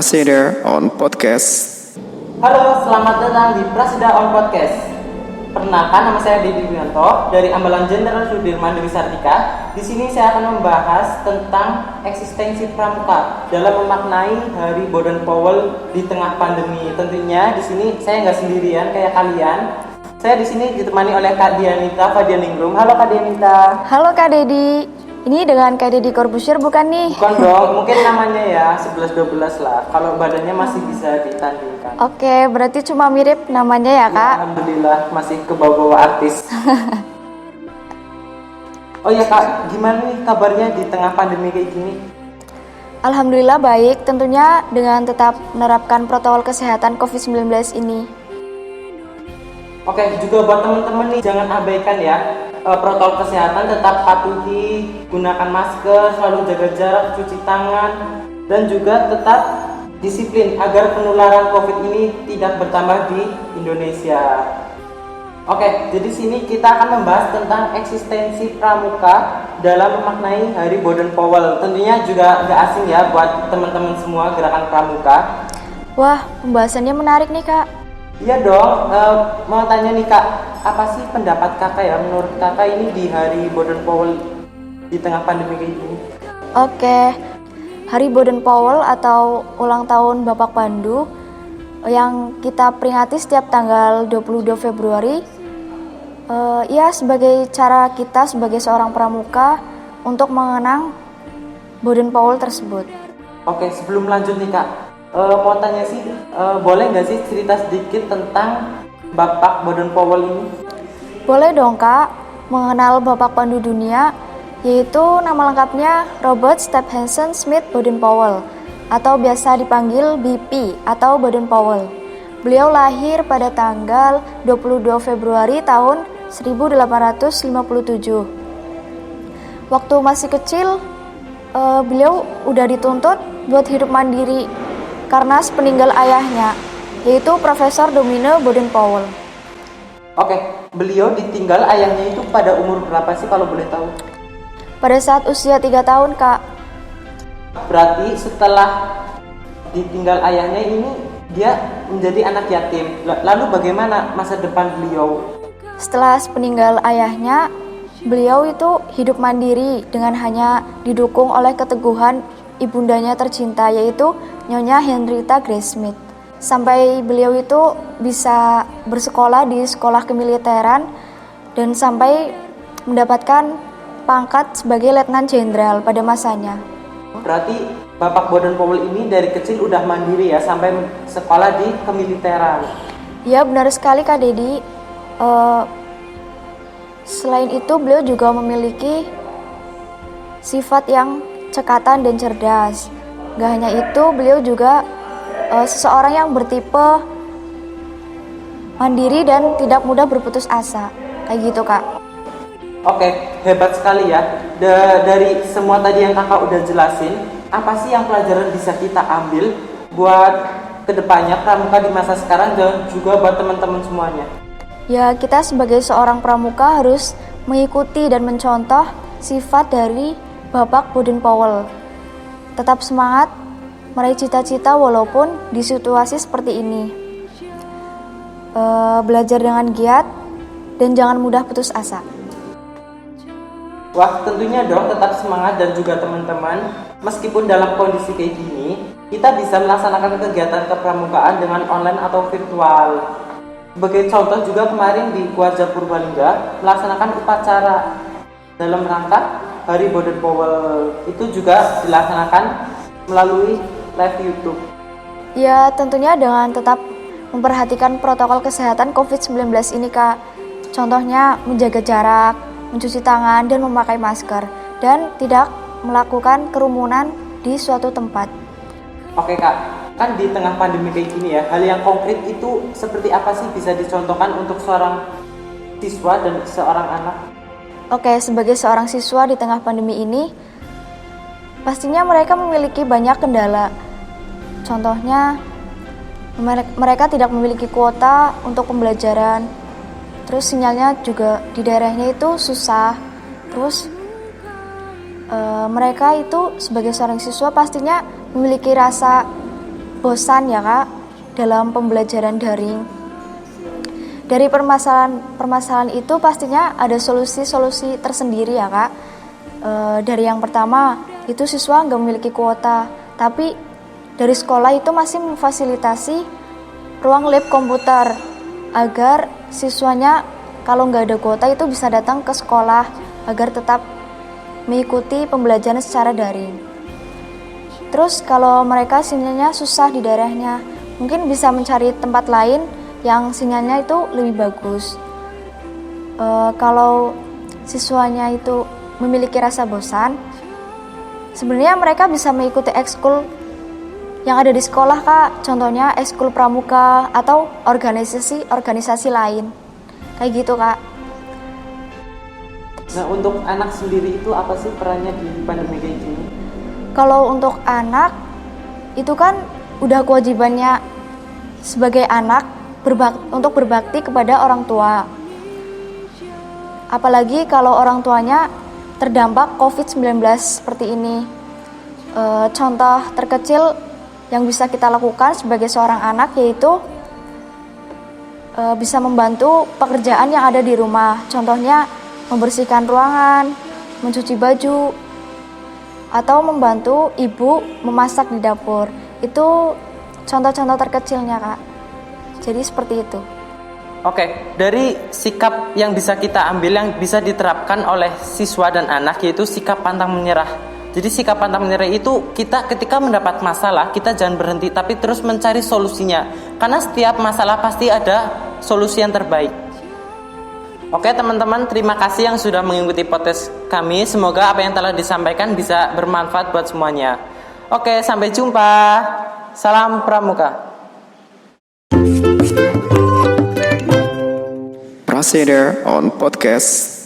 Prasida on Podcast. Halo, selamat datang di Prasida on Podcast. Perkenalkan, nama saya Dedi Wianto dari Ambalan Jenderal Sudirman Dewi Sartika. Di sini saya akan membahas tentang eksistensi pramuka dalam memaknai Hari Baden Powell di tengah pandemi. Tentunya di sini saya nggak sendirian kayak kalian. Saya di sini ditemani oleh Kak Dianita Fadianingrum. Halo Kak Dianita. Halo Kak Dedi. Ini dengan Kak Dedi Corbusier bukan nih? Bukan dong, mungkin namanya ya 11-12 lah. Kalau badannya masih bisa ditandingkan. Oke, berarti cuma mirip namanya ya Kak? Ya, alhamdulillah masih kebawa-bawa artis. Oh ya Kak, gimana nih kabarnya di tengah pandemi kayak gini? Alhamdulillah baik, tentunya dengan tetap menerapkan protokol kesehatan COVID-19 ini. Oke, juga buat teman-teman nih jangan abaikan ya protokol kesehatan, tetap patuhi, gunakan masker, selalu jaga jarak, cuci tangan, dan juga tetap disiplin agar penularan COVID ini tidak bertambah di Indonesia. Oke, jadi sini kita akan membahas tentang eksistensi pramuka dalam memaknai Hari Baden Powell. Tentunya juga gak asing ya buat teman-teman semua gerakan pramuka. Wah, pembahasannya menarik nih Kak. Iya dong, mau tanya nih Kak, apa sih pendapat Kakak ya menurut Kakak ini di Hari Baden Powell di tengah pandemi kayak gini? Oke, Hari Baden Powell atau ulang tahun Bapak Pandu yang kita peringati setiap tanggal 22 Februari ya sebagai cara kita sebagai seorang pramuka untuk mengenang Baden Powell tersebut. Oke, sebelum lanjut nih Kak, mau tanya sih, boleh nggak sih cerita sedikit tentang Bapak Baden Powell ini? Boleh dong Kak, mengenal Bapak Pandu Dunia, yaitu nama lengkapnya Robert Stephenson Smith Baden Powell, atau biasa dipanggil BP atau Baden Powell. Beliau lahir pada tanggal 22 Februari tahun 1857. Waktu masih kecil, beliau udah dituntut buat hidup mandiri karena sepeninggal ayahnya, yaitu Profesor Domine Baden Powell. Oke, beliau ditinggal ayahnya itu pada umur berapa sih kalau boleh tahu? Pada saat usia 3 tahun, Kak. Berarti setelah ditinggal ayahnya ini dia menjadi anak yatim. Lalu bagaimana masa depan beliau? Setelah sepeninggal ayahnya, beliau itu hidup mandiri dengan hanya didukung oleh keteguhan ibundanya tercinta, yaitu Nyonya Henrietta Grace Smith. Sampai beliau itu bisa bersekolah di sekolah kemiliteran dan sampai mendapatkan pangkat sebagai letnan jenderal pada masanya. Berarti Bapak Baden Powell ini dari kecil udah mandiri ya sampai sekolah di kemiliteran. Ya benar sekali Kak Dedi. Selain itu beliau juga memiliki sifat yang cekatan dan cerdas. Gak hanya itu, beliau juga seseorang yang bertipe mandiri dan tidak mudah berputus asa. Kayak gitu Kak. Oke, hebat sekali ya. Dari semua tadi yang Kakak udah jelasin, apa sih yang pelajaran bisa kita ambil buat kedepannya pramuka di masa sekarang dan juga buat teman-teman semuanya? Ya, kita sebagai seorang pramuka harus mengikuti dan mencontoh sifat dari Bapak Baden Powell. Tetap semangat meraih cita-cita walaupun di situasi seperti ini. Belajar dengan giat dan jangan mudah putus asa. Wah, tentunya dong tetap semangat dan juga teman-teman, meskipun dalam kondisi kayak gini, kita bisa melaksanakan kegiatan kepramukaan dengan online atau virtual. Sebagai contoh juga kemarin di Kuarja Purbalingga melaksanakan upacara dalam rangka Hari Baden Powell. Itu juga dilaksanakan melalui live YouTube. Ya, tentunya dengan tetap memperhatikan protokol kesehatan COVID-19 ini Kak. Contohnya menjaga jarak, mencuci tangan dan memakai masker, dan tidak melakukan kerumunan di suatu tempat. Oke Kak, kan di tengah pandemi kayak gini ya, hal yang konkret itu seperti apa sih bisa dicontohkan untuk seorang siswa dan seorang anak? Oke, sebagai seorang siswa di tengah pandemi ini, pastinya mereka memiliki banyak kendala. Contohnya, mereka tidak memiliki kuota untuk pembelajaran. Terus sinyalnya juga di daerahnya itu susah. Terus mereka itu sebagai seorang siswa pastinya memiliki rasa bosan ya Kak dalam pembelajaran daring. Dari permasalahan itu pastinya ada solusi-solusi tersendiri ya Kak. Dari yang pertama itu siswa nggak memiliki kuota, tapi dari sekolah itu masih memfasilitasi ruang lab komputer agar siswanya kalau nggak ada kuota itu bisa datang ke sekolah agar tetap mengikuti pembelajaran secara daring. Terus kalau mereka sinyalnya susah di daerahnya, mungkin bisa mencari tempat lain yang sinyalnya itu lebih bagus. Kalau siswanya itu memiliki rasa bosan, sebenarnya mereka bisa mengikuti ekskul yang ada di sekolah Kak, contohnya ekskul pramuka atau organisasi lain, kayak gitu Kak. Nah, untuk anak sendiri itu apa sih perannya di pandemi kayak gini? Kalau untuk anak, itu kan udah kewajibannya sebagai anak untuk berbakti kepada orang tua. Apalagi kalau orang tuanya terdampak COVID-19 seperti ini. Contoh terkecil yang bisa kita lakukan sebagai seorang anak yaitu bisa membantu pekerjaan yang ada di rumah. Contohnya membersihkan ruangan, mencuci baju, atau membantu ibu memasak di dapur. Itu contoh-contoh terkecilnya Kak. Jadi seperti itu. Oke, dari sikap yang bisa kita ambil yang bisa diterapkan oleh siswa dan anak yaitu sikap pantang menyerah. Jadi sikap pantang menyerah itu kita ketika mendapat masalah kita jangan berhenti tapi terus mencari solusinya. Karena setiap masalah pasti ada solusi yang terbaik. Oke teman-teman, terima kasih yang sudah mengikuti podcast kami. Semoga apa yang telah disampaikan bisa bermanfaat buat semuanya. Oke, sampai jumpa. Salam Pramuka. Procedure on podcast.